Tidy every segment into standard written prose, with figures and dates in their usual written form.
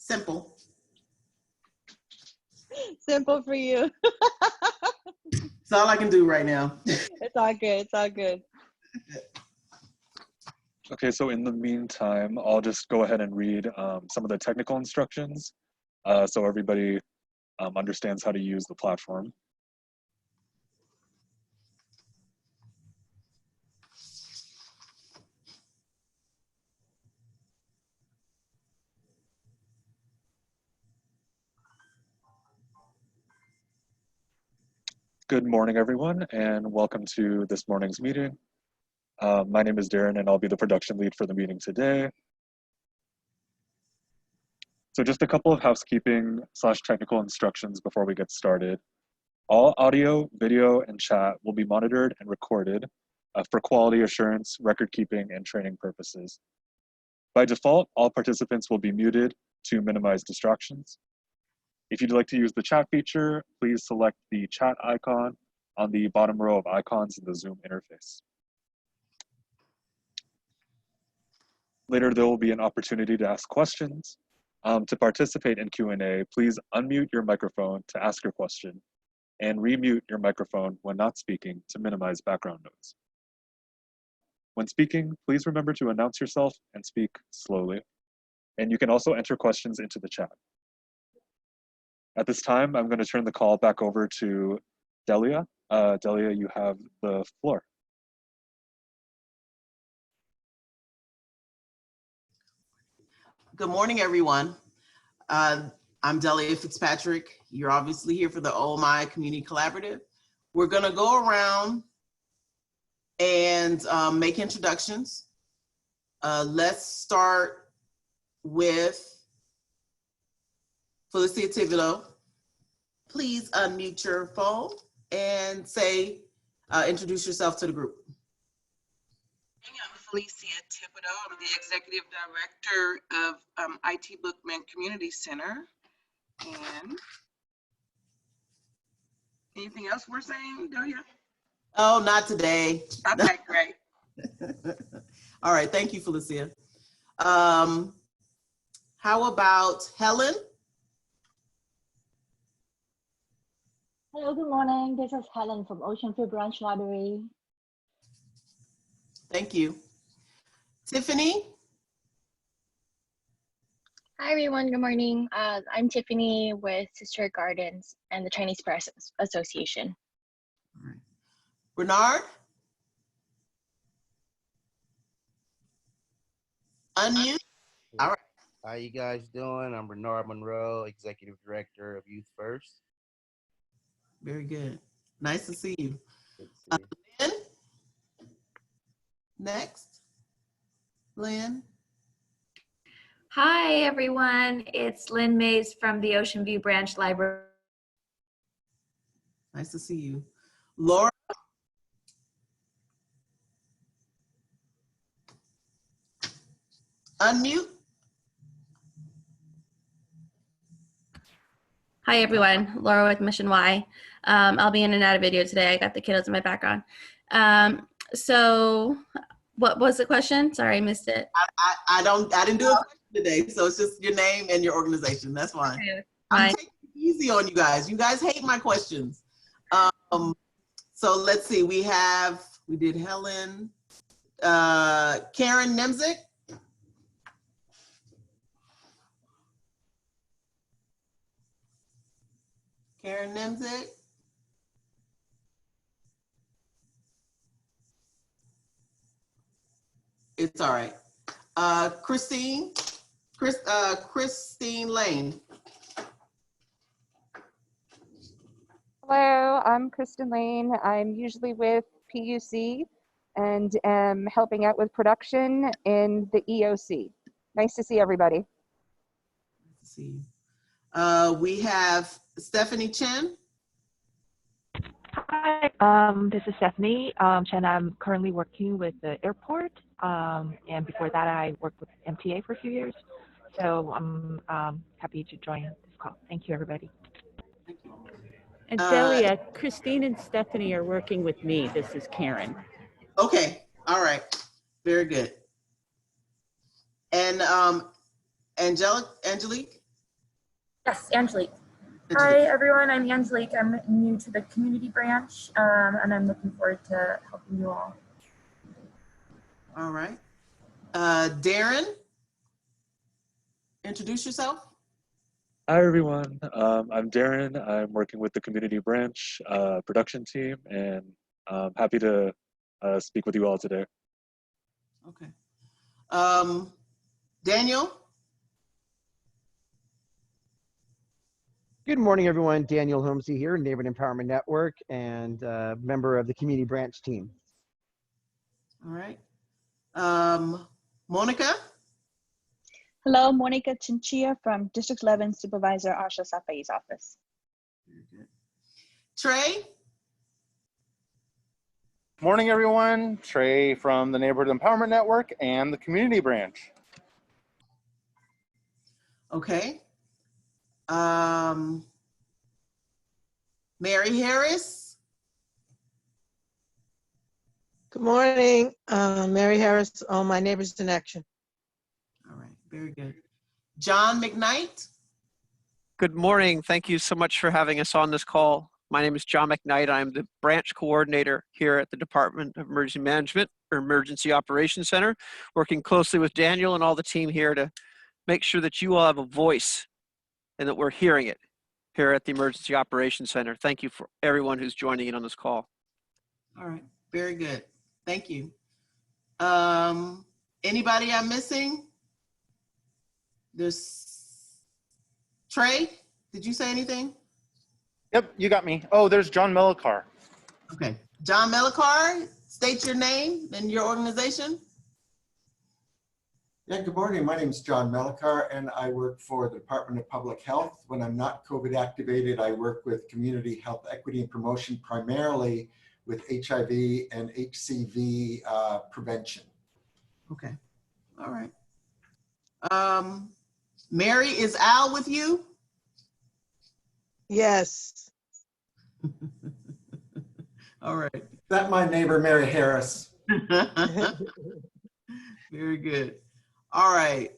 Simple. Simple for you. It's all I can do right now. It's all good. It's all good. Okay, so in the meantime, I'll just go ahead and read some of the technical instructions so everybody understands how to use the platform. Good morning, everyone, and welcome to this morning's meeting. My name is Darren, and I'll be the production lead for the meeting today. So just a couple of housekeeping / technical instructions before we get started. All audio, video, and chat will be monitored and recorded for quality assurance, record keeping, and training purposes. By default, all participants will be muted to minimize distractions. If you'd like to use the chat feature, please select the chat icon on the bottom row of icons in the Zoom interface. Later, there will be an opportunity to ask questions. To participate in Q&A, please unmute your microphone to ask your question and remute your microphone when not speaking to minimize background noise. When speaking, please remember to announce yourself and speak slowly. And you can also enter questions into the chat. At this time, I'm going to turn the call back over to Delia. Delia, you have the floor. Good morning, everyone. I'm Delia Fitzpatrick. You're obviously here for the OMI Community Collaborative. We're going to go around and make introductions. Let's start with Felicia Thibodeau. Please unmute your phone and say, introduce yourself to the group. I'm Felicia Thibodeau. I'm the Executive Director of IT Bookman Community Center. And anything else we're saying, Delia? Oh, not today. Okay, great. All right, thank you, Felicia. How about Helen? Hello, good morning. This is Helen from Ocean View Branch Library. Thank you. Tiffany? Hi everyone, good morning. I'm Tiffany with Sister Gardens and the Chinese Press Association. All right. Bernard? Unmute. All right. How you guys doing? I'm Bernard Monroe, Executive Director of Youth First. Very good. Nice to see you. Good to see you. Lynn? Next. Lynn? Hi, everyone. It's Lynn Mays from the Ocean View Branch Library. Nice to see you. Laura? Unmute. Hi, everyone. Laura with Mission Y. I'll be in and out of video today. I got the kiddos in my background. So what was the question? Sorry, I missed it. I didn't do a question today, so it's just your name and your organization. That's fine. Okay, I'm fine. taking it easy on you guys. You guys hate my questions. So let's see. We did Helen, Karen Nemzik. Karen Nemzik. It's all right. Christine Lane. Hello, I'm Kristen Lane. I'm usually with PUC and am helping out with production in the EOC. Nice to see everybody. Nice to see you. We have Stephanie Chen. Hi, this is Stephanie Chen. I'm currently working with the airport, and before that I worked with MTA for a few years. So I'm happy to join this call. Thank you, everybody. Thank you. And Delia, Christine and Stephanie are working with me. This is Karen. Okay, all right, very good. And Angelique? Yes, Angelique. Hi, everyone. I'm Angelique. I'm new to the community branch, and I'm looking forward to helping you all. All right. Darren, introduce yourself. Hi, everyone. I'm Darren. I'm working with the community branch production team, and I'm happy to speak with you all today. Okay. Daniel. Good morning, everyone. Daniel Holmesy here, Neighborhood Empowerment Network, and member of the community branch team. All right. Monica. Hello, Monica Chinchilla from District 11 Supervisor Asha Safai's office. Very good. Trey. Morning, everyone. Trey from the Neighborhood Empowerment Network and the Community Branch. Okay. Mary Harris. Good morning, Mary Harris on My Neighbors in Action. All right, very good. John McKnight. Good morning. Thank you so much for having us on this call. My name is John McKnight. I'm the branch coordinator here at the Department of Emergency Management or Emergency Operations Center, working closely with Daniel and all the team here to make sure that you all have a voice and that we're hearing it here at the Emergency Operations Center. Thank you for everyone who's joining in on this call. All right, very good. Thank you. Anybody I'm missing? There's Trey, did you say anything? Yep, you got me. Oh, there's John Melikar. Okay, John Melikar, state your name and your organization. Yeah, good morning. My name is John Melikar, and I work for the Department of Public Health. When I'm not COVID activated, I work with community health equity and promotion, primarily with HIV and HCV prevention. Okay, all right. Mary, is Al with you? Yes. All right. That's my neighbor, Mary Harris. Very good. All right.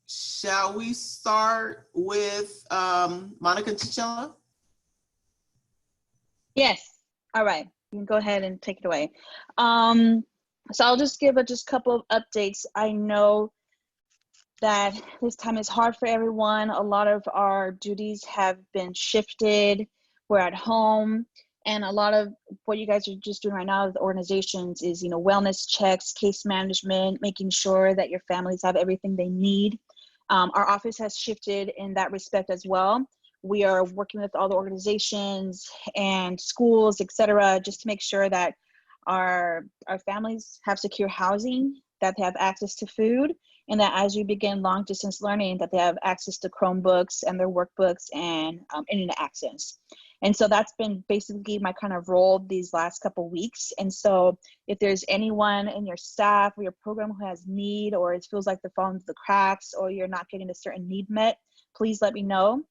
Shall we start with Monica Chinchilla? Yes. All right. You can go ahead and take it away. So I'll just give a couple of updates. I know that this time is hard for everyone. A lot of our duties have been shifted. We're at home. And a lot of what you guys are just doing right now with organizations is, you know, wellness checks, case management, making sure that your families have everything they need. Our office has shifted in that respect as well. We are working with all the organizations and schools, et cetera, just to make sure that our families have secure housing, that they have access to food, and that as you begin long distance learning, that they have access to Chromebooks and their workbooks and internet access. And so that's been basically my kind of role these last couple weeks. And so if there's anyone in your staff or your program who has need, or it feels like they're falling through the cracks, or you're not getting a certain need met, please let me know.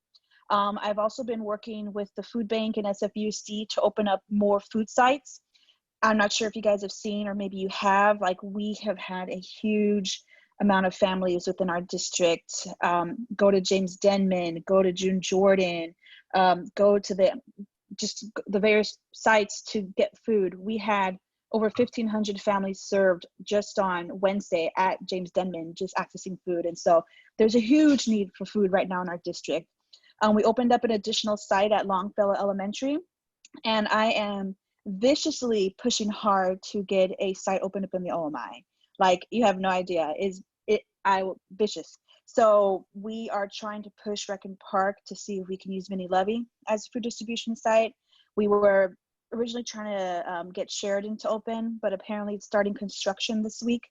I've also been working with the food bank and SFUC to open up more food sites. I'm not sure if you guys have seen, or maybe you have, like we have had a huge amount of families within our district go to James Denman, go to June Jordan, go to the various sites to get food. We had over 1,500 families served just on Wednesday at James Denman, just accessing food. And so there's a huge need for food right now in our district. We opened up an additional site at Longfellow Elementary, and I am viciously pushing hard to get a site opened up in the OMI. Like, you have no idea, vicious. So we are trying to push Rec and Park to see if we can use Mini Levy as a food distribution site. We were originally trying to get Sheridan to open, but apparently it's starting construction this week.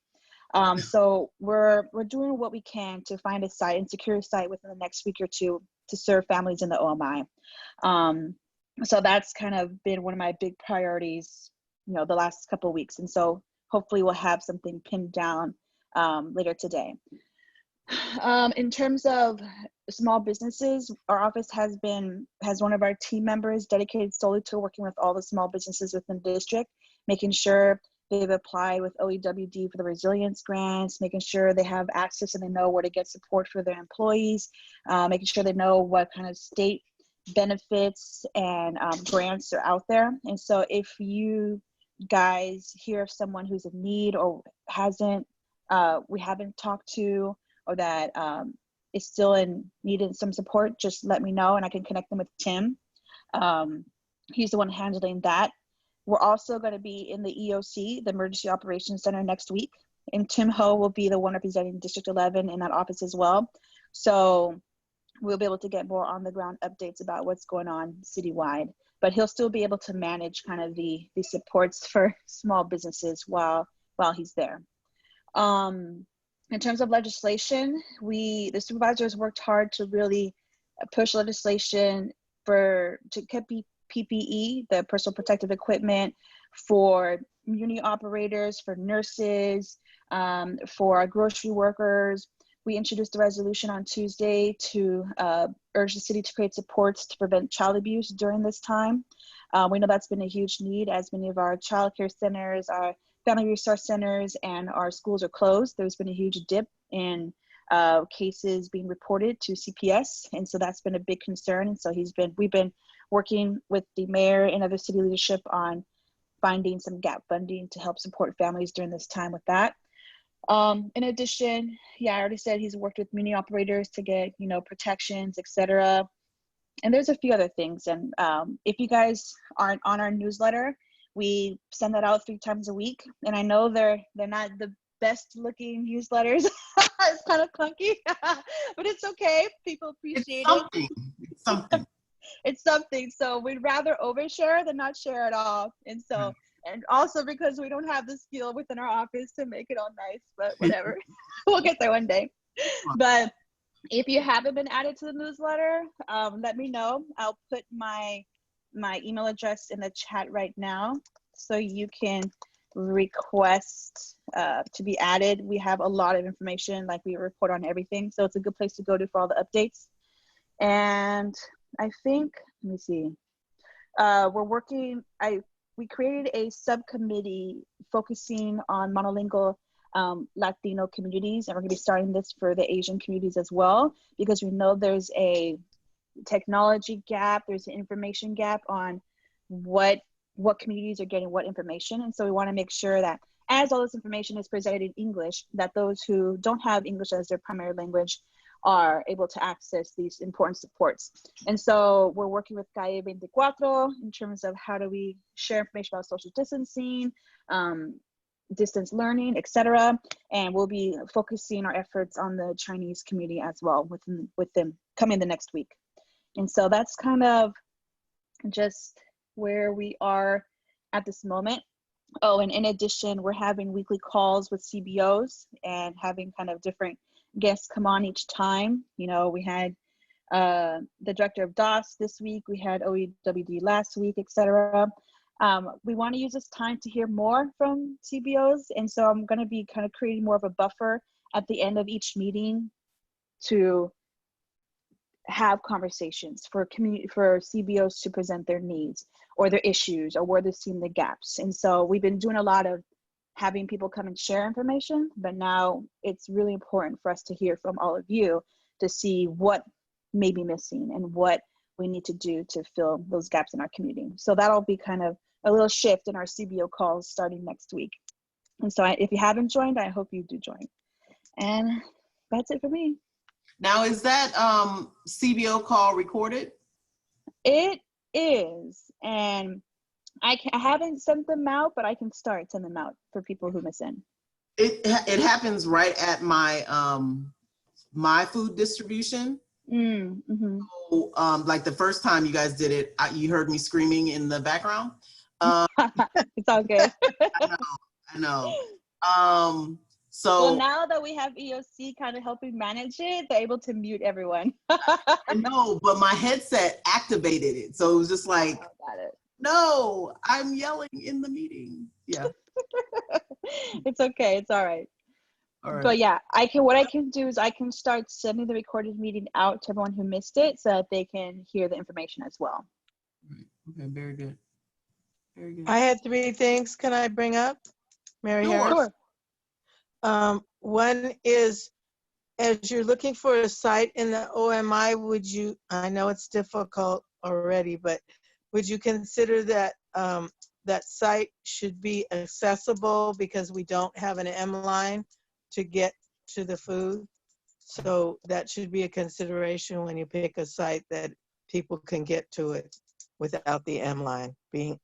So we're doing what we can to find a site and secure a site within the next week or two to serve families in the OMI. So that's kind of been one of my big priorities, you know, the last couple of weeks. And so hopefully we'll have something pinned down later today. In terms of small businesses, our office has one of our team members dedicated solely to working with all the small businesses within the district, making sure they've applied with OEWD for the resilience grants, making sure they have access and they know where to get support for their employees, making sure they know what kind of state benefits and grants are out there. And so if you guys hear of someone who's in need or we haven't talked to, or that is still needing some support, just let me know and I can connect them with Tim. He's the one handling that. We're also going to be in the EOC, the Emergency Operations Center, next week. And Tim Ho will be the one representing District 11 in that office as well. So we'll be able to get more on the ground updates about what's going on citywide. But he'll still be able to manage kind of the supports for small businesses while he's there. In terms of legislation, the supervisors worked hard to really push legislation to get PPE, the personal protective equipment, for community operators, for nurses, for our grocery workers. We introduced a resolution on Tuesday to urge the city to create supports to prevent child abuse during this time. We know that's been a huge need, as many of our child care centers, our family resource centers, and our schools are closed. There's been a huge dip in cases being reported to CPS, and so that's been a big concern. And so we've been working with the mayor and other city leadership on finding some gap funding to help support families during this time with that. In addition, I already said he's worked with community operators to get, protections, etc. And there's a few other things. And if you guys aren't on our newsletter, we send that out 3 times a week. And I know they're not the best looking newsletters. It's kind of clunky, but it's okay. People appreciate it. It's something. It's something. So we'd rather overshare than not share at all. And so, and also because we don't have the skill within our office to make it all nice, but whatever. We'll get there one day. But if you haven't been added to the newsletter, let me know. I'll put my email address in the chat right now so you can request to be added. We have a lot of information, like we report on everything. So it's a good place to go to for all the updates. And I think, let me see, we created a subcommittee focusing on monolingual Latino communities, and we're going to be starting this for the Asian communities as well, because we know there's a technology gap, there's an information gap on what communities are getting what information. And so we want to make sure that as all this information is presented in English, that those who don't have English as their primary language are able to access these important supports. And so we're working with Calle 24 in terms of how do we share information about social distancing, distance learning, etc. And we'll be focusing our efforts on the Chinese community as well with them coming the next week. And so that's kind of just where we are at this moment. Oh, and in addition, we're having weekly calls with CBOs and having kind of different guests come on each time. We had the director of DOS this week, we had OEWD last week, etc. We want to use this time to hear more from CBOs, and so I'm going to be kind of creating more of a buffer at the end of each meeting to have conversations for CBOs to present their needs or their issues or where they're seeing the gaps. And so we've been doing a lot of having people come and share information, but now it's really important for us to hear from all of you to see what may be missing and what we need to do to fill those gaps in our community. So that'll be kind of a little shift in our CBO calls starting next week. And so if you haven't joined, I hope you do join. And that's it for me. Now, is that CBO call recorded? It is, and I haven't sent them out, but I can send them out for people who miss in. It happens right at my my food distribution. Mm-hmm. So, like the first time you guys did it, you heard me screaming in the background. It's all good. I know. So well, now that we have EOC kind of helping manage it, they're able to mute everyone. I know, but my headset activated it, so it was just like, got it. No, I'm yelling in the meeting. Yeah. It's okay. It's all right. All right. But yeah, what I can do is I can start sending the recorded meeting out to everyone who missed it so that they can hear the information as well. Okay, very good. Very good. I had 3 things. Can I bring up? Mary Sure. Harris? One is, as you're looking for a site in the OMI, would you, I know it's difficult already, but would you consider that that site should be accessible because we don't have an M line to get to the food? So that should be a consideration when you pick a site, that people can get to it without the M line being.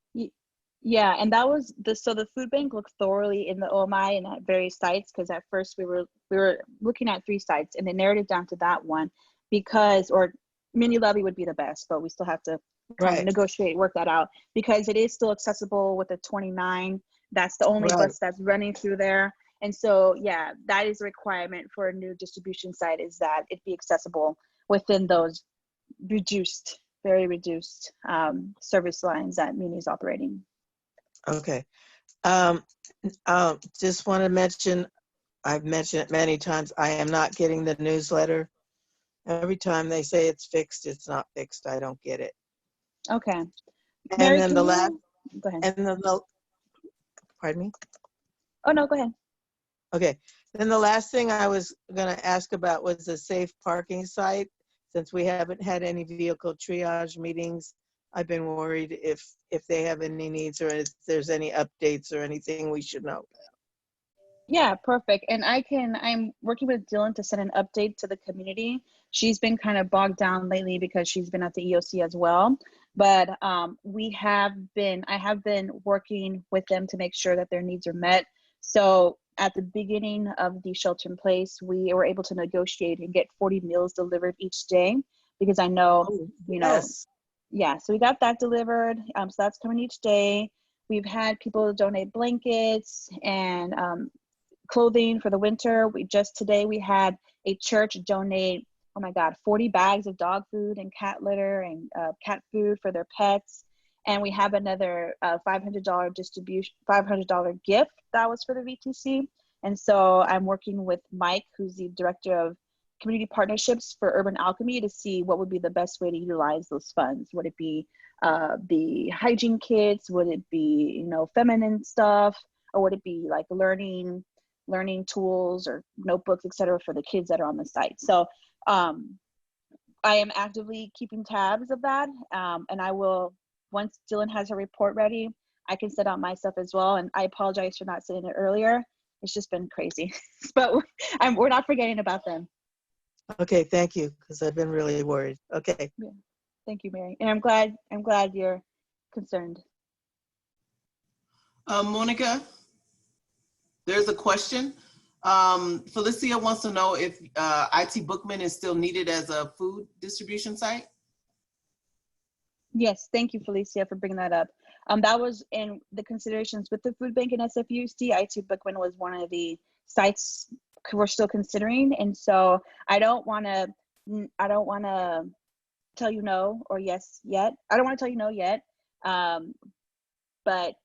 Yeah, and that was so the food bank looked thoroughly in the OMI and at various sites, because at first we were looking at 3 sites and they narrowed it down to that one because, or mini levy would be the best, but we still have to kind of negotiate, work that out, because it is still accessible with a 29. That's the only bus that's running through there. And so, yeah, that is a requirement for a new distribution site, is that it be accessible within those reduced, very reduced service lines that Muni is operating. Okay. Just want to mention, I've mentioned it many times, I am not getting the newsletter. Every time they say it's fixed, it's not fixed. I don't get it. Okay. And Mary, then the last, go ahead. and then the, pardon me? Oh, no, go ahead. Okay. Then the last thing I was going to ask about was the safe parking site. Since we haven't had any vehicle triage meetings, I've been worried if they have any needs or if there's any updates or anything we should know. Yeah, perfect. And I'm working with Dylan to send an update to the community. She's been kind of bogged down lately because she's been at the EOC as well. But I have been working with them to make sure that their needs are met. So at the beginning of the shelter in place, we were able to negotiate and get 40 meals delivered each day, because I know, you know, yeah, so we got that delivered. So that's coming each day. We've had people donate blankets and clothing for the winter. Today we had a church donate, oh my God, 40 bags of dog food and cat litter and cat food for their pets. And we have another $500 distribution, $500 gift that was for the VTC. And so I'm working with Mike, who's the director of community partnerships for Urban Alchemy, to see what would be the best way to utilize those funds. Would it be the hygiene kits? Would it be, you know, feminine stuff? Or would it be like learning tools or notebooks, et cetera, for the kids that are on the site? So I am actively keeping tabs of that. And I will, once Dylan has her report ready, I can set out my stuff as well. And I apologize for not saying it earlier. It's just been crazy, but we're not forgetting about them. Okay, thank you, because I've been really worried. Okay. Yeah. Thank you, Mary. And I'm glad you're concerned. Monica, there's a question. Felicia wants to know if IT Bookman is still needed as a food distribution site. Yes, thank you, Felicia, for bringing that up. That was in the considerations with the food bank and SFUC. IT Bookman was one of the sites we're still considering, and so I don't want to tell you no or yes yet. I don't want to tell you no yet, but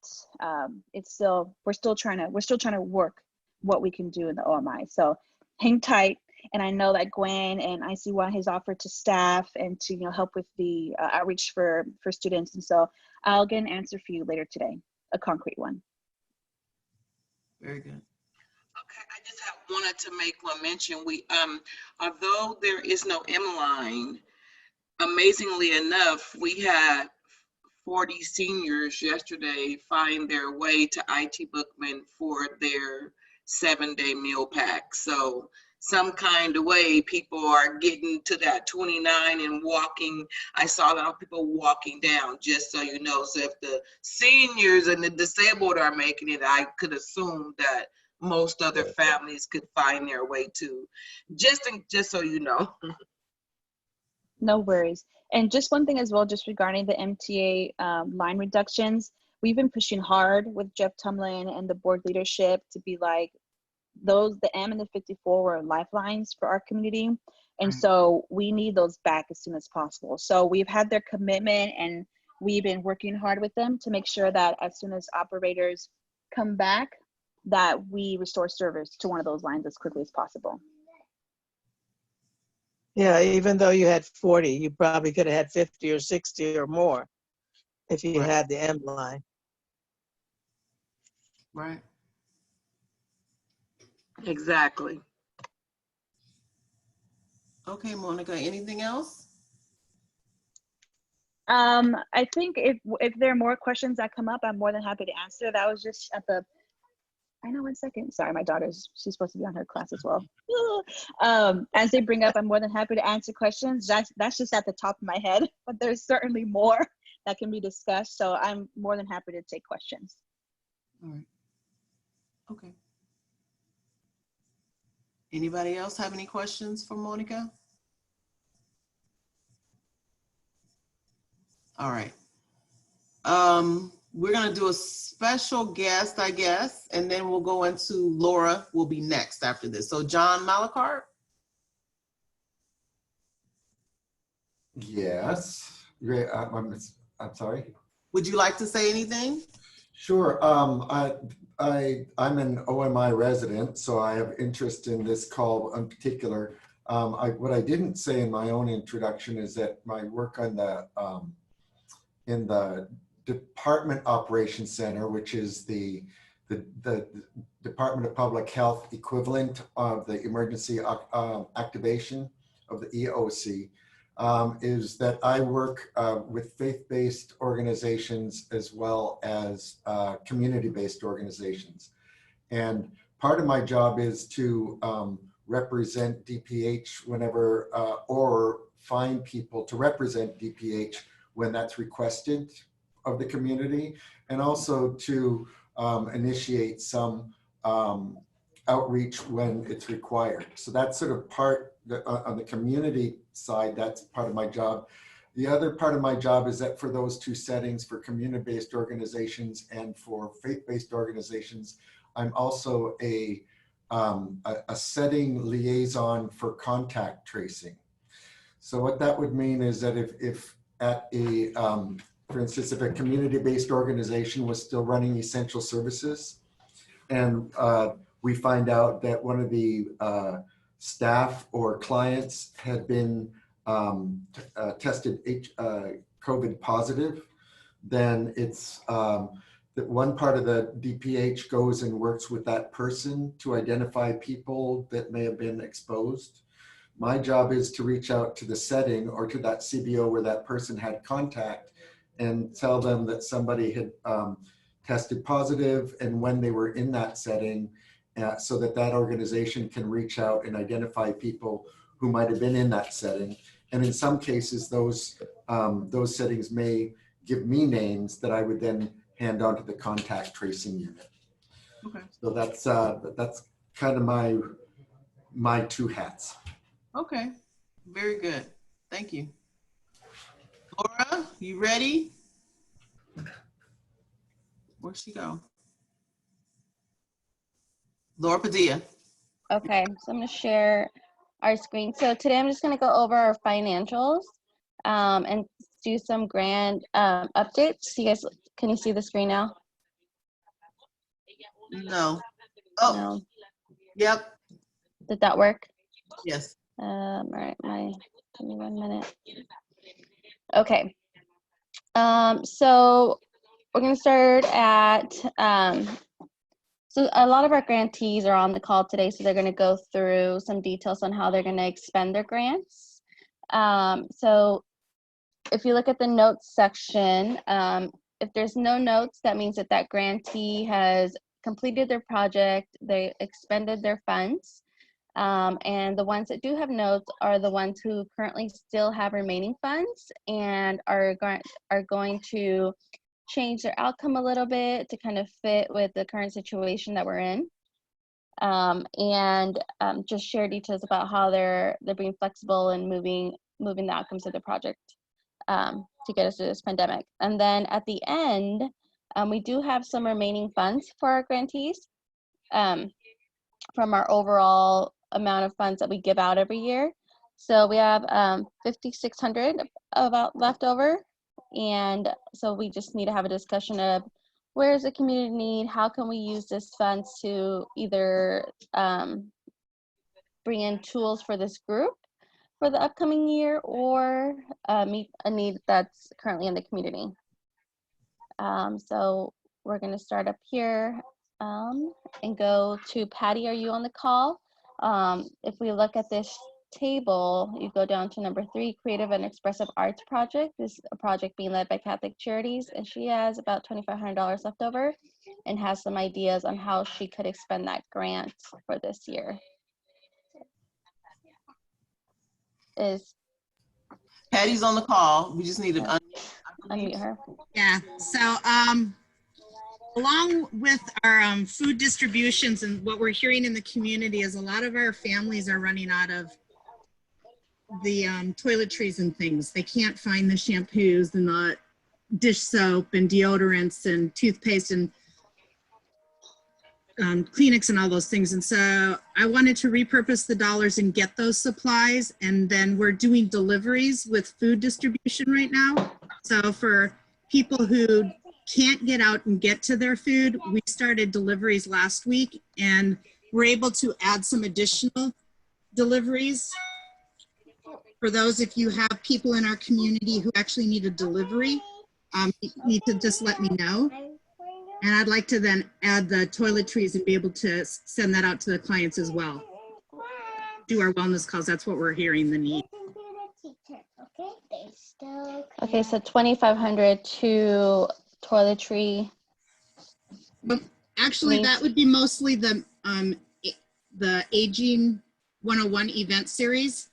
it's still we're still trying to work what we can do in the OMI. So hang tight. And I know that Gwen and ICY has offered to staff and to, you know, help with the outreach for students. And so I'll get an answer for you later today, a concrete one. Very good. Okay, I just wanted to make one mention. We, although there is no M line, amazingly enough, we had 40 seniors yesterday find their way to IT Bookman for their 7-day meal pack. So some kind of way people are getting to that 29 and walking. I saw a lot of people walking down, just so you know. So if the seniors and the disabled are making it, I could assume that most other families could find their way to, just so you know. No worries. And just one thing as well, just regarding the MTA line reductions, we've been pushing hard with Jeff Tumlin and the board leadership to be like, the M and the 54 were lifelines for our community. And so we need those back as soon as possible. So we've had their commitment and we've been working hard with them to make sure that as soon as operators come back, that we restore service to one of those lines as quickly as possible. Yeah, even though you had 40, you probably could have had 50 or 60 or more if you had the M line. Right. Exactly. Okay, Monica, anything else? I think if there are more questions that come up, I'm more than happy to answer. That was just at the, I know, 1 second. Sorry, my she's supposed to be on her class as well. As they bring up, I'm more than happy to answer questions. That's just at the top of my head, but there's certainly more that can be discussed. So I'm more than happy to take questions. All right. Okay. Anybody else have any questions for Monica? All right. We're gonna do a special guest, I guess, and then we'll go into Laura will be next after this. So John Malachart. Yes. Great. I'm sorry. Would you like to say anything? Sure. I'm an OMI resident, so I have interest in this call in particular. What I didn't say in my own introduction is that my work on in the Department Operations Center, which is the Department of Public Health equivalent of the emergency activation of the EOC, is that I work with faith-based organizations as well as community-based organizations. And part of my job is to represent DPH whenever, or find people to represent DPH when that's requested of the community, and also to initiate some outreach when it's required. So that's sort of part on the community side, that's part of my job. The other part of my job is that for those two settings, for community-based organizations and for faith-based organizations, I'm also a setting liaison for contact tracing. So what that would mean is that if at a, for instance, if a community-based organization was still running essential services, and we find out that one of the staff or clients had been tested COVID positive, then it's that one part of the DPH goes and works with that person to identify people that may have been exposed. My job is to reach out to the setting or to that CBO where that person had contact and tell them that somebody had tested positive and when they were in that setting, so that that organization can reach out and identify people who might have been in that setting. And in some cases, those settings may give me names that I would then hand on to the contact tracing unit. Okay. So that's kind of my two hats. Okay, very good. Thank you. Laura, you ready? Where'd she go? Laura Padilla. Okay, so I'm gonna share our screen. So today I'm just gonna go over our financials and do some grand updates. You guys, can you see the screen now? No. Oh, no. Yep. Did that work? Yes. All right, give me 1 minute. Okay. So we're gonna start at, so a lot of our grantees are on the call today, so they're gonna go through some details on how they're gonna expend their grants. So if you look at the notes section, if there's no notes, that means that that grantee has completed their project, they expended their funds. And the ones that do have notes are the ones who currently still have remaining funds and are going to change their outcome a little bit to kind of fit with the current situation that we're in. And just share details about how they're being flexible and moving the outcomes of the project to get us through this pandemic. And then at the end, we do have some remaining funds for our grantees from our overall amount of funds that we give out every year. So we have $5,600 about left over. And so we just need to have a discussion of where is the community need, how can we use this funds to either bring in tools for this group for the upcoming year or meet a need that's currently in the community. So we're gonna start up here. and go to Patty. Are you on the call? If we look at this table, you go down to number 3, Creative and Expressive Arts Project. This is a project being led by Catholic Charities, and she has about $2,500 left over and has some ideas on how she could expend that grant for this year. Patty's on the call. We just need to unmute her. Yeah, so along with our food distributions and what we're hearing in the community is a lot of our families are running out of the toiletries and things. They can't find the shampoos and the dish soap and deodorants and toothpaste and Kleenex and all those things. And so I wanted to repurpose the dollars and get those supplies. And then we're doing deliveries with food distribution right now. So for people who can't get out and get to their food, we started deliveries last week, and we're able to add some additional deliveries. For those, if you have people in our community who actually need a delivery, you need to just let me know. And I'd like to then add the toiletries and be able to send that out to the clients as well. Do our wellness calls, that's what we're hearing the need. Okay, so 2,500 to toiletry. Actually, that would be mostly the Aging 101 event series.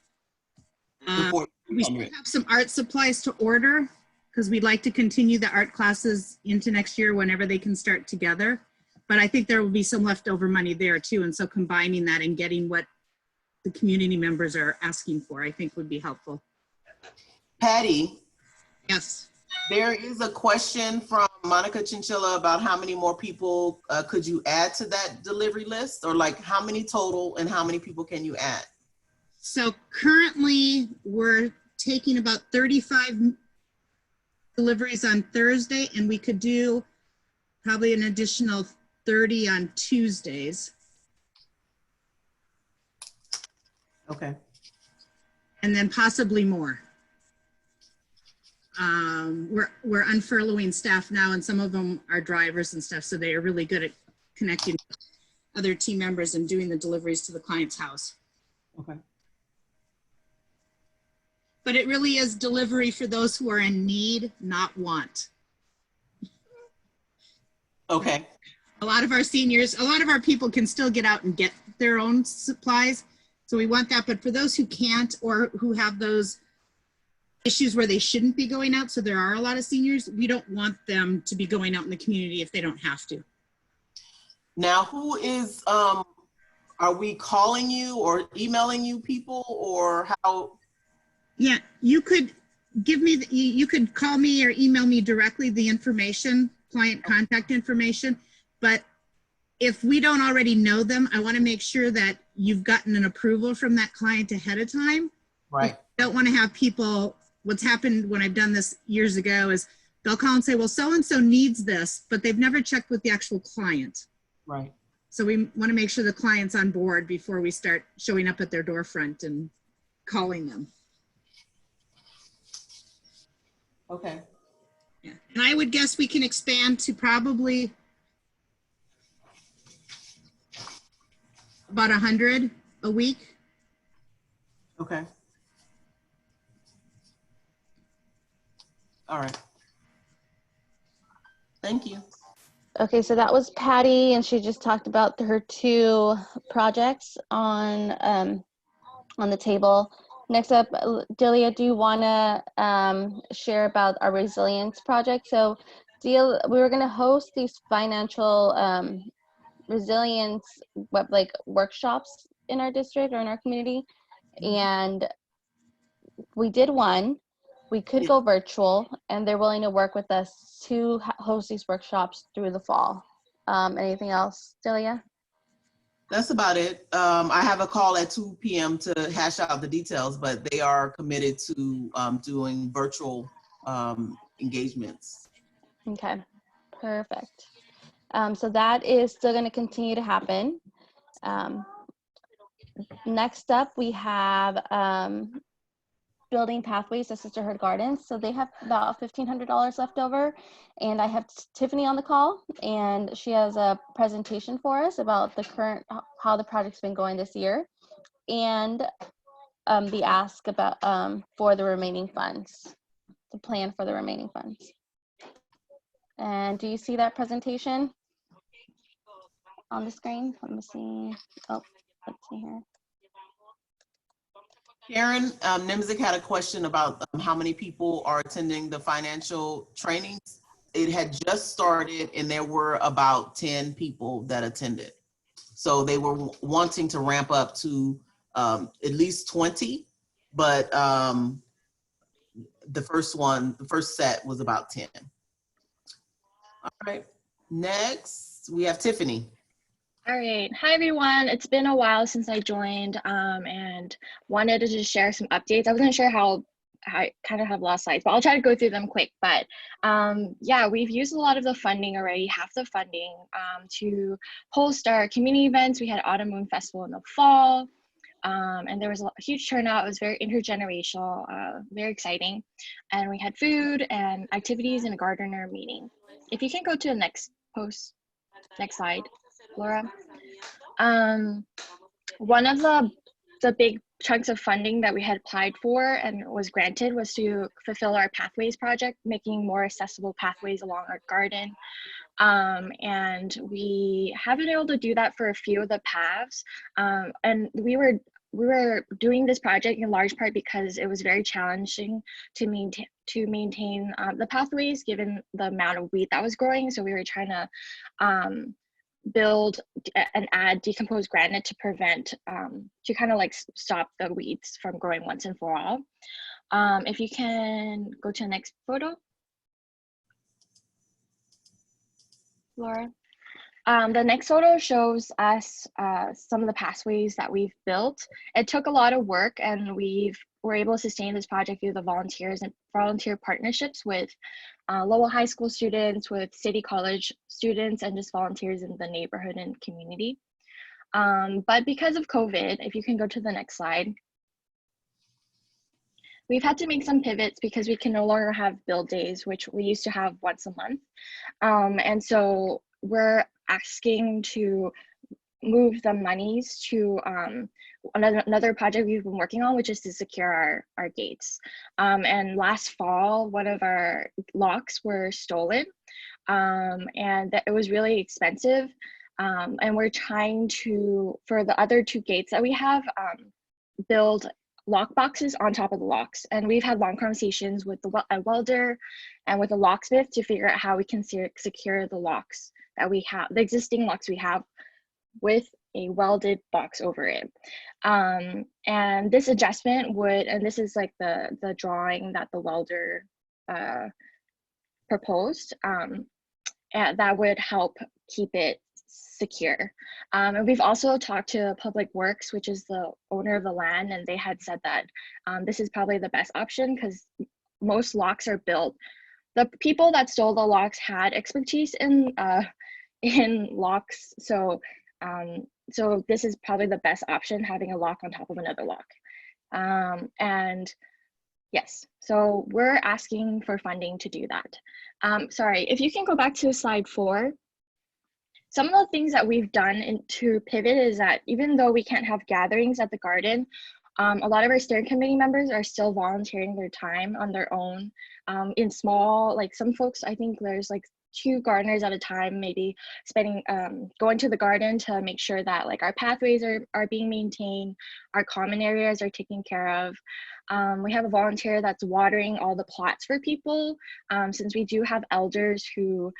We still have some art supplies to order because we'd like to continue the art classes into next year whenever they can start together. But I think there will be some leftover money there too. And so combining that and getting what the community members are asking for, I think would be helpful. Patty. Yes. There is a question from Monica Chinchilla about how many more people could you add to that delivery list, or like how many total and how many people can you add? So currently we're taking about 35 deliveries on Thursday, and we could do probably an additional 30 on Tuesdays. Okay. And then possibly more. We're unfurloughing staff now, and some of them are drivers and stuff, so they are really good at connecting with other team members and doing the deliveries to the client's house. Okay. But it really is delivery for those who are in need, not want. Okay. A lot of our seniors, a lot of our people can still get out and get their own supplies. So we want that, but for those who can't or who have those issues where they shouldn't be going out, so there are a lot of seniors, we don't want them to be going out in the community if they don't have to. Now, who is, are we calling you or emailing you people, or how? Yeah, you could give me, you could call me or email me directly the information, client contact information, but if we don't already know them, I want to make sure that you've gotten an approval from that client ahead of time. Right. I don't want to have people, what's happened when I've done this years ago is they'll call and say, well, so-and-so needs this, but they've never checked with the actual client. Right. So we want to make sure the client's on board before we start showing up at their door front and calling them. Okay. Yeah. And I would guess we can expand to probably about 100 a week. Okay. All right. Thank you. Okay, so that was Patty, and she just talked about her 2 projects on the table. Next up, Delia, do you want to share about our resilience project? So, we were going to host these financial resilience workshops in our district or in our community, and we did one. We could go virtual, and they're willing to work with us to host these workshops through the fall. Anything else, Delia? That's about it. I have a call at 2 p.m. to hash out the details, but they are committed to doing virtual engagements. Okay, perfect. So that is still going to continue to happen. Next up, we have building pathways to Sisterhood Gardens. So they have about $1,500 left over. And I have Tiffany on the call, and she has a presentation for us about the current, how the project's been going this year, and the ask about for the remaining funds, the plan for the remaining funds. And do you see that presentation on the screen? Let me see. Oh, let's see here. Karen, Nimzik had a question about how many people are attending the financial trainings. It had just started and there were about 10 people that attended. So they were wanting to ramp up to at least 20, but the first set was about 10. All right, next we have Tiffany. All right. Hi, everyone. It's been a while since I joined and wanted to just share some updates. I wasn't sure how I kind of have lost slides, but I'll try to go through them quick. But yeah, we've used a lot of the funding already, half the funding, to host our community events. We had Autumn Moon Festival in the fall, and there was a huge turnout. It was very intergenerational, very exciting. And we had food and activities and a gardener meeting. If you can go to the next slide. Laura. One of the big chunks of funding that we had applied for and was granted was to fulfill our pathways project, making more accessible pathways along our garden. And we have been able to do that for a few of the paths. And we were doing this project in large part because it was very challenging to maintain the pathways given the amount of wheat that was growing. So we were trying to build and add decomposed granite to prevent, to kind of like stop the weeds from growing once and for all. If you can go to the next photo, Laura. The next photo shows us some of the pathways that we've built. It took a lot of work, and we're able to sustain this project through the volunteers and volunteer partnerships with Lowell High School students, with City College students, and just volunteers in the neighborhood and community. But because of COVID, if you can go to the next slide, we've had to make some pivots because we can no longer have build days, which we used to have once a month. And so we're asking to move the monies to another project we've been working on, which is to secure our gates. And last fall, one of our locks were stolen, and it was really expensive. And we're trying to, for the other two gates that we have, build lock boxes on top of the locks. And we've had long conversations with a welder and with a locksmith to figure out how we can secure the locks that we have, the existing locks we have, with a welded box over it. And this adjustment would, and this is like the drawing that the welder proposed, and that would help keep it secure. And we've also talked to Public Works, which is the owner of the land, and they had said that this is probably the best option because most locks are built. The people that stole the locks had expertise in locks, so so this is probably the best option, having a lock on top of another lock. And yes, so we're asking for funding to do that. Sorry, if you can go back to slide 4. Some of the things that we've done to pivot is that even though we can't have gatherings at the garden, a lot of our steering committee members are still volunteering their time on their own in small, like some folks, I think there's like 2 gardeners at a time, maybe spending, going to the garden to make sure that like our pathways are being maintained, our common areas are taken care of. We have a volunteer that's watering all the plots for people, since we do have elders who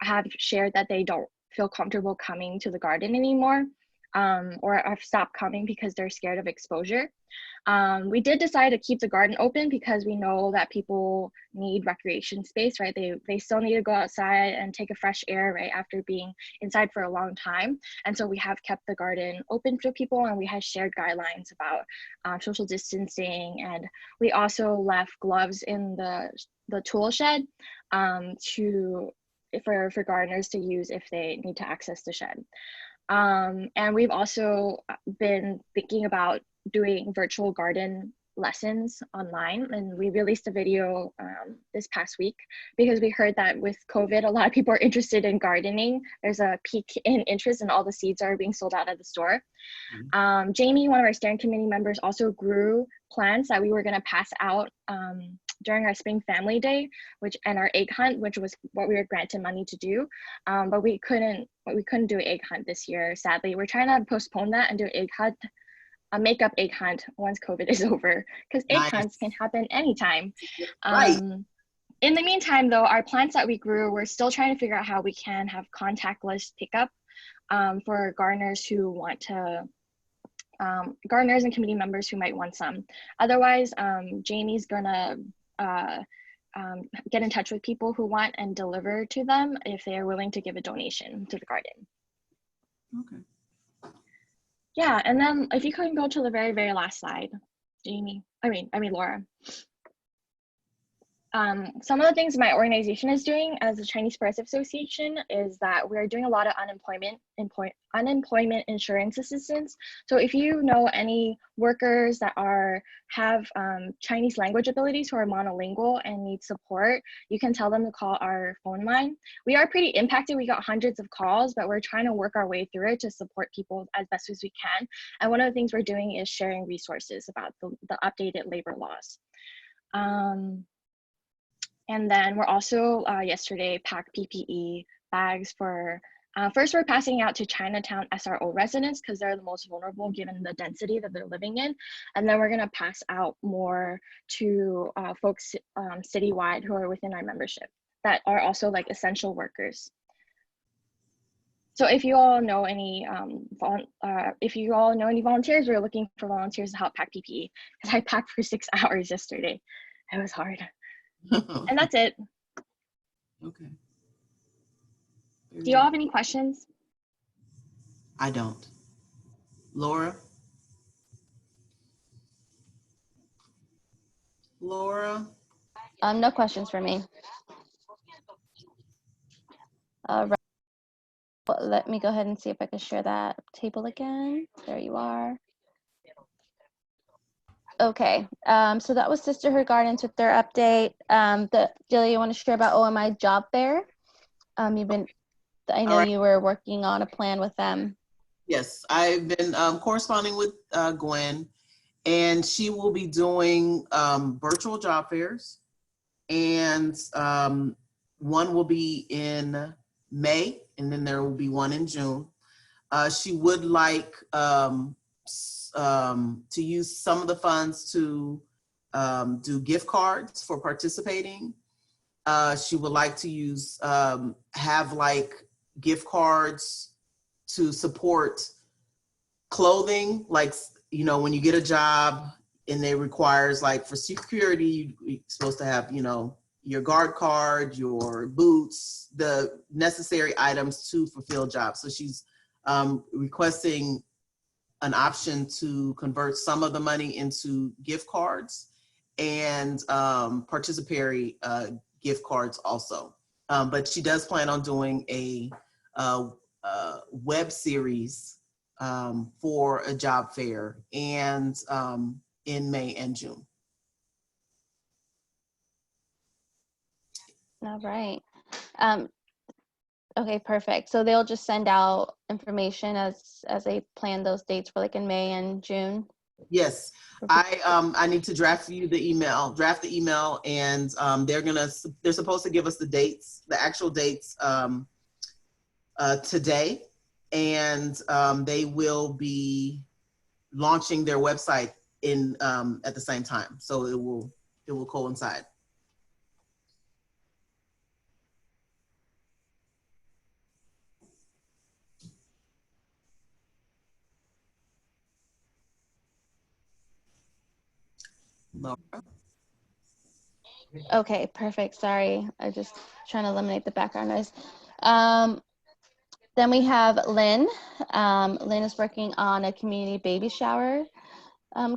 have shared that they don't feel comfortable coming to the garden anymore, or have stopped coming because they're scared of exposure. We did decide to keep the garden open because we know that people need recreation space, right? They still need to go outside and take a fresh air, right, after being inside for a long time. And so we have kept the garden open for people, and we have shared guidelines about social distancing. And we also left gloves in the tool shed for gardeners to use if they need to access the shed. And we've also been thinking about doing virtual garden lessons online, and we released a video this past week because we heard that with COVID, a lot of people are interested in gardening. There's a peak in interest and all the seeds are being sold out at the store. Jamie, one of our steering committee members, also grew plants that we were going to pass out during our Spring Family Day, and our egg hunt, which was what we were granted money to do, but we couldn't do an egg hunt this year. Sadly, we're trying to postpone that and do an egg hunt, a makeup egg hunt once COVID is over, because egg hunts can happen anytime. Right. In the meantime, though, our plants that we grew, we're still trying to figure out how we can have contactless pickup for gardeners who want to. Gardeners and committee members who might want some. Otherwise, Jamie's gonna get in touch with people who want and deliver to them if they are willing to give a donation to the garden. Okay. Yeah, and then if you can go to the very, very last slide, Laura. Some of the things my organization is doing as the Chinese Progressive Association is that we are doing a lot of unemployment insurance assistance. So if you know any workers that have Chinese language abilities who are monolingual and need support, you can tell them to call our phone line. We are pretty impacted. We got hundreds of calls, but we're trying to work our way through it to support people as best as we can. And one of the things we're doing is sharing resources about the updated labor laws. And then we're also yesterday packed PPE bags for, first we're passing out to Chinatown SRO residents because they're the most vulnerable given the density that they're living in. And then we're gonna pass out more to folks citywide who are within our membership that are also like essential workers. So if you all know any volunteers, we're looking for volunteers to help pack PPE, because I packed for 6 hours yesterday. It was hard. And that's it. Okay. Do you all have any questions? I don't. Laura? Laura? No questions for me. Right. Well, let me go ahead and see if I can share that table again. There you are. Okay, so that was Sisterhood Gardens with their update. Julia, you want to share about OMI Job Fair? I know you were working on a plan with them. Yes, I've been corresponding with Gwen, and she will be doing virtual job fairs, and one will be in May, and then there will be one in June. She would like to use some of the funds to do gift cards for participating. She would like to use, have like gift cards to support clothing, like, you know, when you get a job and it requires, like for security, you're supposed to have, you know, your guard card, your boots, the necessary items to fulfill jobs. So she's requesting an option to convert some of the money into gift cards and participatory gift cards also. But she does plan on doing a web series for a job fair and in May and June. All right. Okay, perfect. So they'll just send out information as they plan those dates for like in May and June. Yes, I need to draft the email, and they're supposed to give us the dates, the actual dates today, and they will be launching their website in at the same time, so it will coincide. Laura? Okay, perfect. Sorry, I just trying to eliminate the background noise. Then we have Lynn. Lynn is working on a community baby shower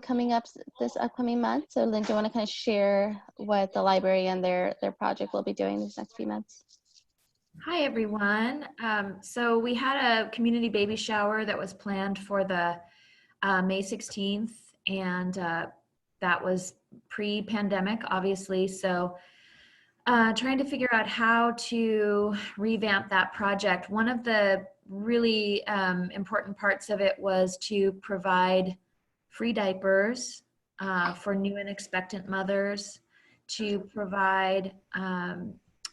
coming up this upcoming month. So Lynn, do you want to kind of share what the library and their project will be doing these next few months? Hi, everyone. So we had a community baby shower that was planned for the May 16th, and that was pre-pandemic, obviously. So trying to figure out how to revamp that project. One of the really important parts of it was to provide free diapers for new and expectant mothers, to provide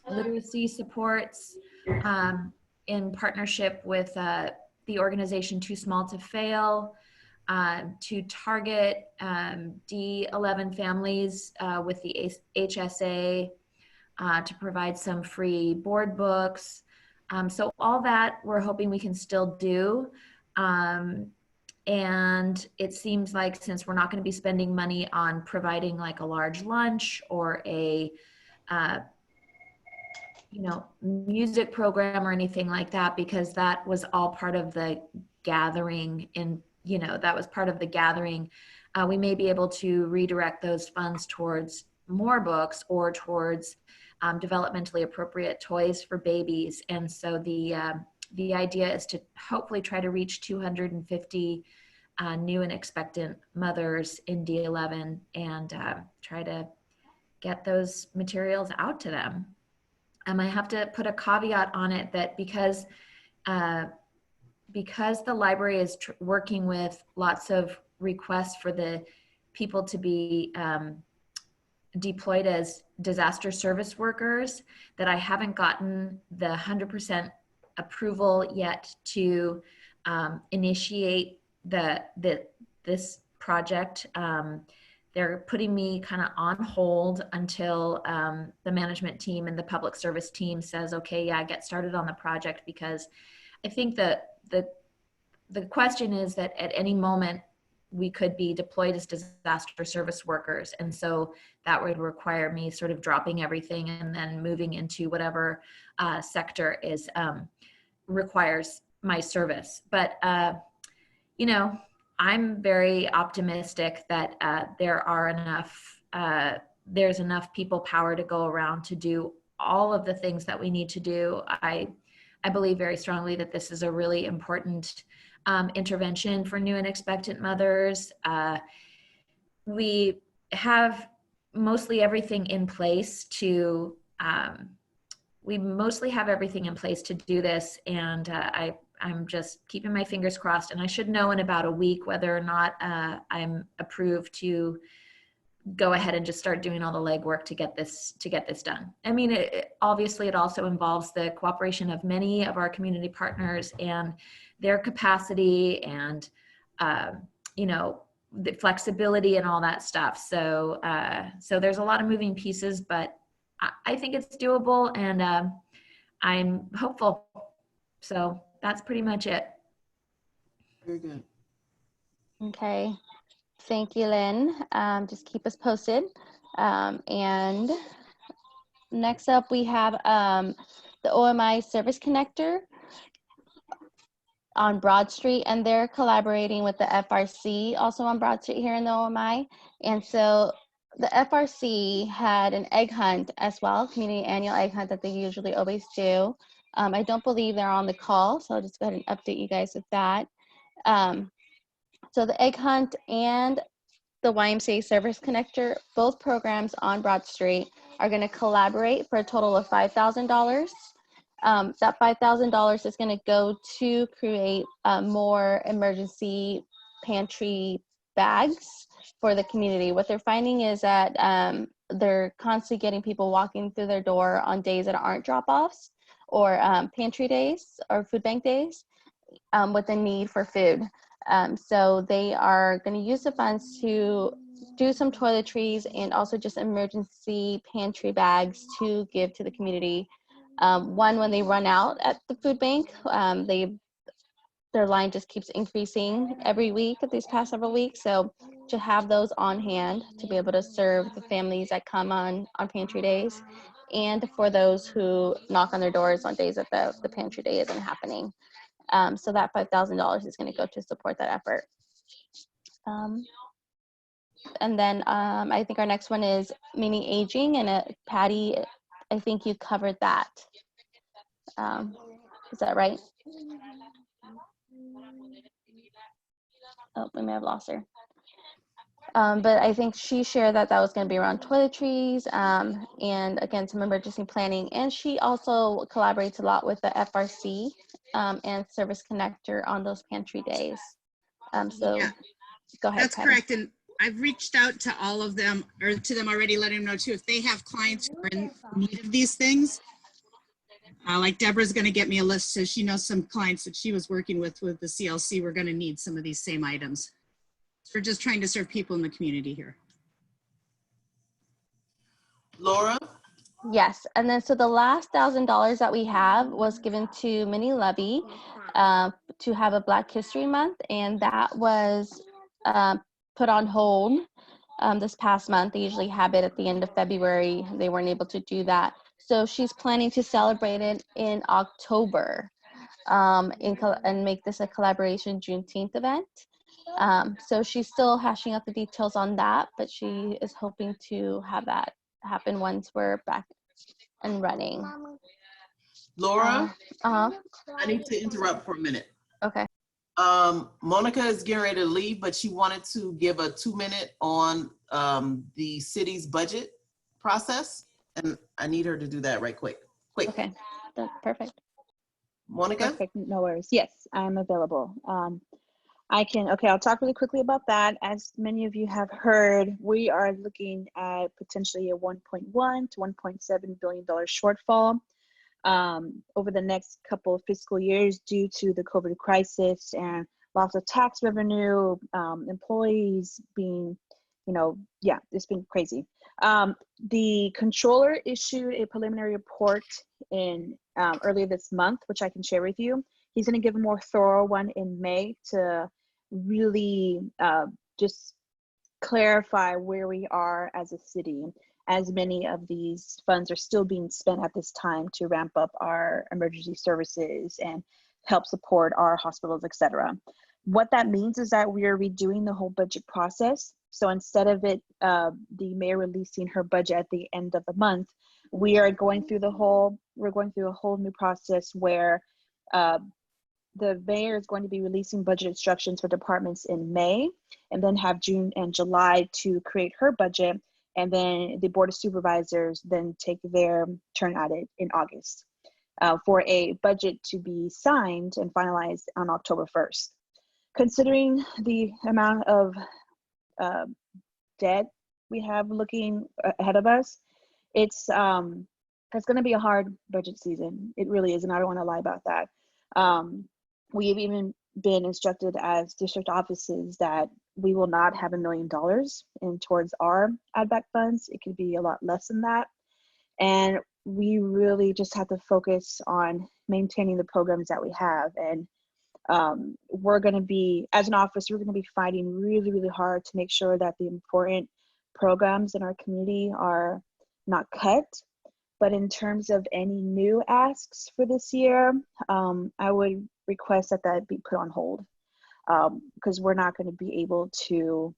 literacy supports in partnership with the organization Too Small to Fail, to target D11 families with the HSA, to provide some free board books. So all that we're hoping we can still do. And it seems like since we're not going to be spending money on providing like a large lunch or a music program or anything like that, because that was all part of the gathering that was part of the gathering. We may be able to redirect those funds towards more books or towards developmentally appropriate toys for babies. And so the idea is to hopefully try to reach 250 new and expectant mothers in D11 and try to get those materials out to them. I have to put a caveat on it that because the library is working with lots of requests for the people to be deployed as disaster service workers, that I haven't gotten the 100% approval yet to initiate this project. They're putting me kind of on hold until the management team and the public service team says, okay, yeah, get started on the project, because I think that the question is that at any moment we could be deployed as disaster service workers. And so that would require me sort of dropping everything and then moving into whatever sector is requires my service. But, I'm very optimistic that there's enough people power to go around to do all of the things that we need to do. I believe very strongly that this is a really important intervention for new and expectant mothers. We have mostly everything in place to do this, and I'm just keeping my fingers crossed, and I should know in about a week whether or not I'm approved to go ahead and just start doing all the legwork to get this done. I mean, obviously it also involves the cooperation of many of our community partners and their capacity and the flexibility and all that stuff. So there's a lot of moving pieces, but I think it's doable, and I'm hopeful. So that's pretty much it. Very good. Okay. Thank you, Lynn. Just keep us posted. And next up, we have the OMI Service Connector on Broad Street, and they're collaborating with the FRC also on Broad Street here in the OMI. And so the FRC had an egg hunt as well, community annual egg hunt that they usually always do. I don't believe they're on the call, so I'll just go ahead and update you guys with that. So the egg hunt and the YMCA Service Connector, both programs on Broad Street, are going to collaborate for a total of $5,000. That $5,000 is going to go to create more emergency pantry bags for the community. What they're finding is that they're constantly getting people walking through their door on days that aren't drop-offs or pantry days or food bank days with a need for food. So they are going to use the funds to do some toiletries and also just emergency pantry bags to give to the community. When they run out at the food bank, their line just keeps increasing every week these past several weeks. So to have those on hand to be able to serve the families that come on pantry days, and for those who knock on their doors on days that the pantry day isn't happening. So that $5,000 is going to go to support that effort. And then I think our next one is mini aging, and Patty, I think you covered that. Is that right? Oh, we may have lost her. But I think she shared that that was going to be around toiletries and again, some emergency planning. And she also collaborates a lot with the FRC and Service Connector on those pantry days. So Yeah, go ahead. that's Patty. correct. And I've reached out to all of them, or to them already, letting them know too, if they have clients who are in need of these things. Like Deborah's going to get me a list, so she knows some clients that she was working with the CLC. We're going to need some of these same items. We're just trying to serve people in the community here. Laura? Yes, and then so the last $1,000 that we have was given to Minnie Levy to have a Black History Month, and that was put on hold this past month. They usually have it at the end of February. They weren't able to do that. So she's planning to celebrate it in October and make this a collaboration Juneteenth event. So she's still hashing out the details on that, but she is hoping to have that happen once we're back and running. Laura? I need to interrupt for a minute. Okay. Monica is getting ready to leave, but she wanted to give a 2-minute on the city's budget process, and I need her to do that right quick. Okay, that's perfect. Monica? Perfect, no worries. Yes, I'm available. I'll talk really quickly about that. As many of you have heard, we are looking at potentially a $1.1 to $1.7 billion shortfall over the next couple of fiscal years due to the COVID crisis and loss of tax revenue, employees being, it's been crazy. The controller issued a preliminary report in earlier this month, which I can share with you. He's going to give a more thorough one in May to really just clarify where we are as a city, as many of these funds are still being spent at this time to ramp up our emergency services and help support our hospitals, etc. What that means is that we are redoing the whole budget process. So instead of the mayor releasing her budget at the end of the month, we're going through a whole new process where the mayor is going to be releasing budget instructions for departments in May, and then have June and July to create her budget, and then the Board of Supervisors then take their turn at it in August for a budget to be signed and finalized on October 1st. Considering the amount of debt we have looking ahead of us, it's going to be a hard budget season. It really is, and I don't want to lie about that. We've even been instructed as district offices that we will not have $1 million in towards our add back funds. It could be a lot less than that. And we really just have to focus on maintaining the programs that we have. And we're going to be, as an office, we're going to be fighting really, really hard to make sure that the important programs in our community are not cut. But in terms of any new asks for this year, I would request that be put on hold because we're not going to be able to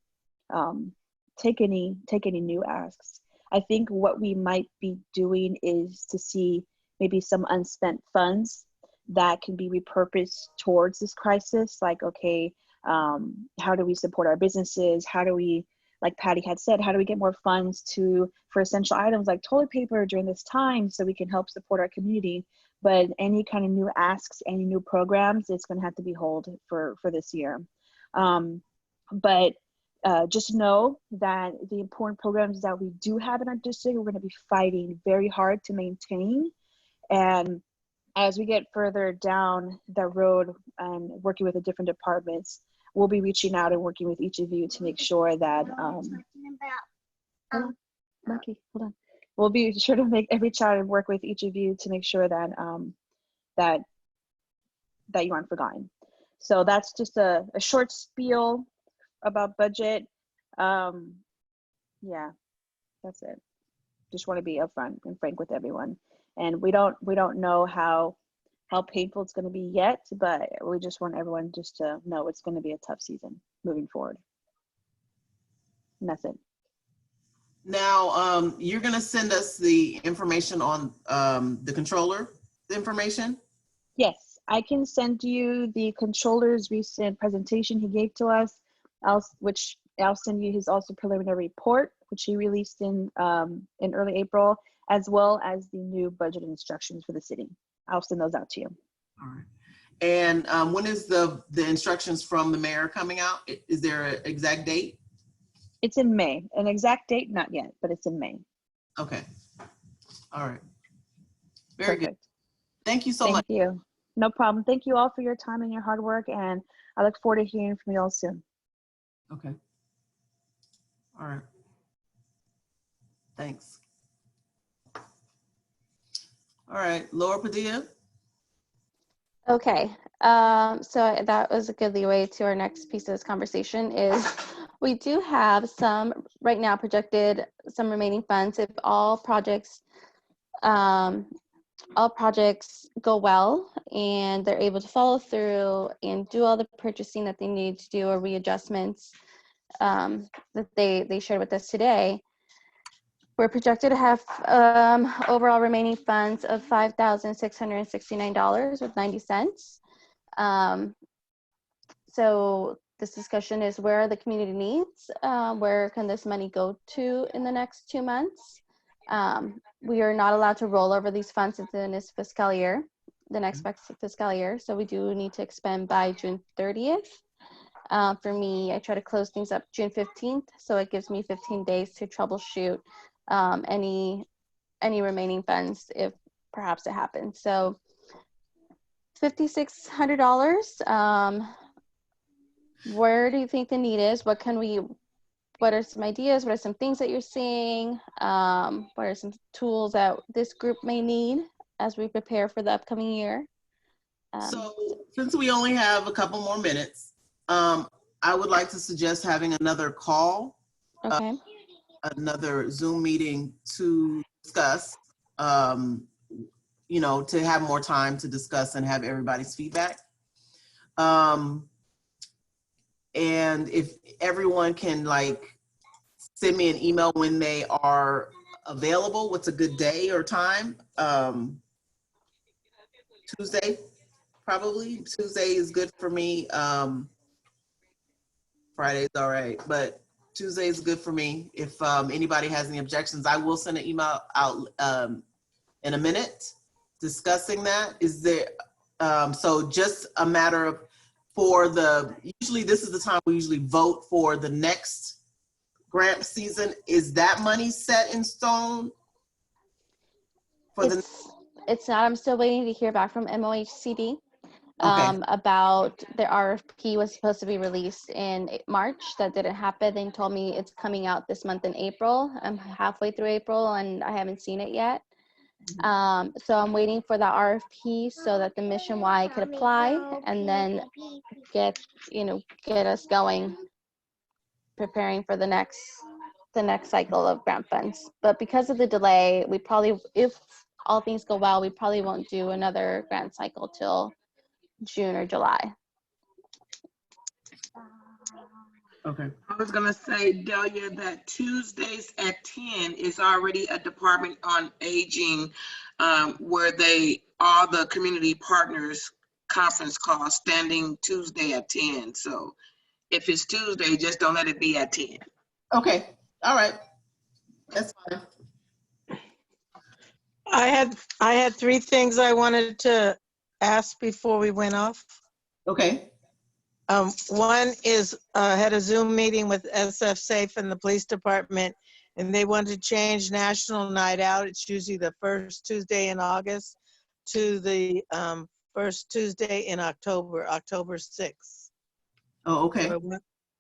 take any new asks. I think what we might be doing is to see maybe some unspent funds that can be repurposed towards this crisis. Like, okay, how do we support our businesses? How do we, like Patty had said, how do we get more funds for essential items like toilet paper during this time so we can help support our community? But any kind of new asks, any new programs, it's going to have to be hold for this year. But just know that the important programs that we do have in our district, we're going to be fighting very hard to maintain. And as we get further down the road and working with the different departments, we'll be reaching out and working with each of you to make sure that Monkey, hold on. We'll be sure to reach out and work with each of you to make sure that that you aren't forgotten. So that's just a short spiel about budget. Yeah, that's it. Just want to be upfront and frank with everyone. And we don't know how painful it's going to be yet, but we just want everyone just to know it's going to be a tough season moving forward. And that's it. Now, you're going to send us the information on the controller information? Yes, I can send you the controller's recent presentation he gave to us, which I'll send you his also preliminary report, which he released in early April, as well as the new budget instructions for the city. I'll send those out to you. All right. And when is the instructions from the mayor coming out? Is there an exact date? It's in May. An exact date, not yet, but it's in May. Okay. All right. Very Perfect. good. Thank you so much. Thank you. No problem. Thank you all for your time and your hard work, and I look forward to hearing from you all soon. Okay. All right. Thanks. All right, Laura Padilla. Okay, so that was a good leeway to our next piece of this conversation is we do have some right now projected some remaining funds if all projects go well and they're able to follow through and do all the purchasing that they need to do or readjustments that they shared with us today. We're projected to have overall remaining funds of $5,669.90. So this discussion is where are the community needs? Where can this money go to in the next 2 months? We are not allowed to roll over these funds into this fiscal year, the next fiscal year. So we do need to expend by June 30th. For me, I try to close things up June 15th. So it gives me 15 days to troubleshoot any remaining funds if perhaps it happens. So $5,600. Where do you think the need is? What are some ideas? What are some things that you're seeing? What are some tools that this group may need as we prepare for the upcoming year? So since we only have a couple more minutes, I would like to suggest having another call. Okay. Another Zoom meeting to discuss, you know, to have more time to discuss and have everybody's feedback. And if everyone can like send me an email when they are available, what's a good day or time? Tuesday, probably. Tuesday is good for me. Friday's all right, but Tuesday is good for me. If anybody has any objections, I will send an email out in a minute discussing that. Is there, so just a matter of usually this is the time we usually vote for the next grant season. Is that money set in stone? It's not, I'm still waiting to hear back from MOHCD. Okay. About their RFP was supposed to be released in March. That didn't happen. They told me it's coming out this month in April. I'm halfway through April and I haven't seen it yet. So I'm waiting for that RFP so that the Mission Y could apply and then get us going, preparing for the next cycle of grant funds. But because of the delay, we probably, if all things go well, we probably won't do another grant cycle till June or July. Okay. I was gonna say, Delia, that Tuesdays at 10 is already a Department on Aging where all the community partners conference call standing Tuesday at 10. So if it's Tuesday, just don't let it be at 10. Okay. All right. That's fine. I had 3 things I wanted to ask before we went off. Okay. One is I had a Zoom meeting with SF Safe and the police department, and they wanted to change National Night Out. It's usually the first Tuesday in August to the first Tuesday in October 6th. Oh, okay. So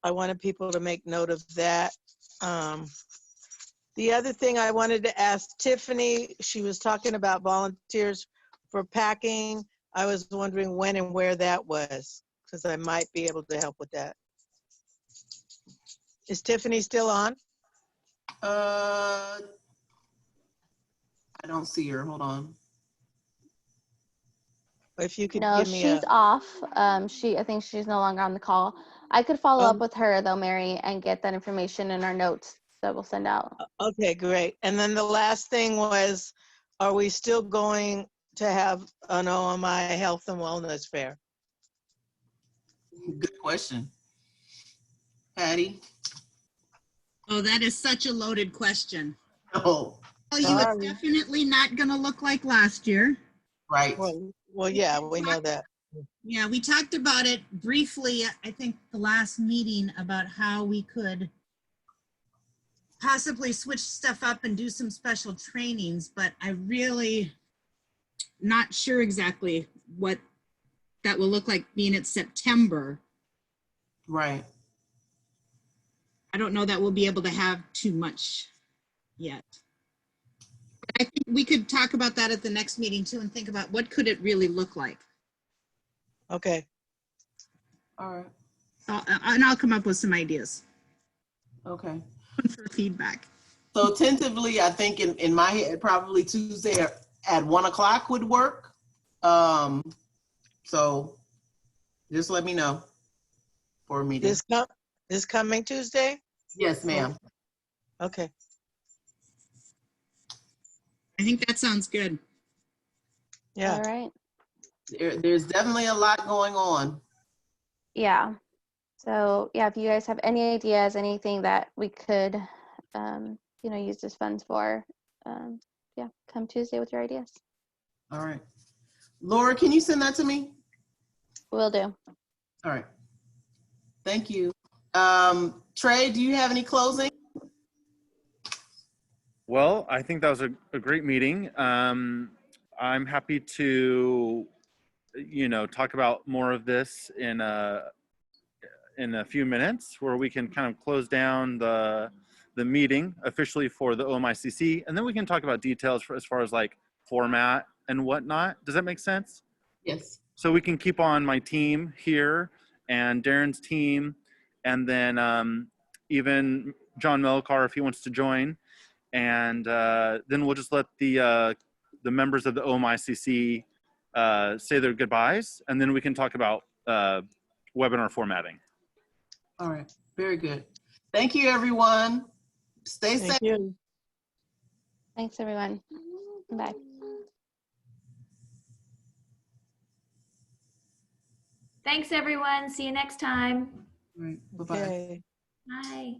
I wanted people to make note of that. The other thing I wanted to ask Tiffany, she was talking about volunteers for packing. I was wondering when and where that was, because I might be able to help with that. Is Tiffany still on? I don't see her. Hold on. If you could No, give me she's off. I think she's no longer on the call. I could follow up with her though, Mary, and get that information in our notes that we'll send out. Okay, great. And then the last thing was, are we still going to have an OMI Health and Wellness Fair? Good question. Patty? Oh, that is such a loaded question. Oh, Well, you, it's Sorry. definitely not going to look like last year. right. Well, yeah, we know that. Yeah, we talked about it briefly, I think the last meeting, about how we could possibly switch stuff up and do some special trainings, but I really not sure exactly what that will look like being at September. Right. I don't know that we'll be able to have too much yet. I think we could talk about that at the next meeting too and think about what could it really look like. Okay. All right. And I'll come up with some ideas Okay. for feedback. So tentatively, I think in my head, probably Tuesday at 1 o'clock would work. So just let me know for a meeting. This coming Tuesday? Yes, ma'am. Okay. I think that sounds good. Yeah. All right. There's definitely a lot going on. Yeah. So yeah, if you guys have any ideas, anything that we could, you know, use these funds for, yeah, come Tuesday with your ideas. All right. Laura, can you send that to me? Will do. All right. Thank you. Trey, do you have any closing? Well, I think that was a great meeting. I'm happy to, you know, talk about more of this in a few minutes, where we can kind of close down the meeting officially for the OMICC, and then we can talk about details as far as like format and whatnot. Does that make sense? Yes. So we can keep on my team here and Darren's team, and then even John Melcar if he wants to join, and then we'll just let the members of the OMICC say their goodbyes, and then we can talk about webinar formatting. All right. Very good. Thank you, everyone. Stay safe. Thank you. Thanks, everyone. Bye. Thanks, everyone. See you next time. All right. Bye-bye. Okay. Bye.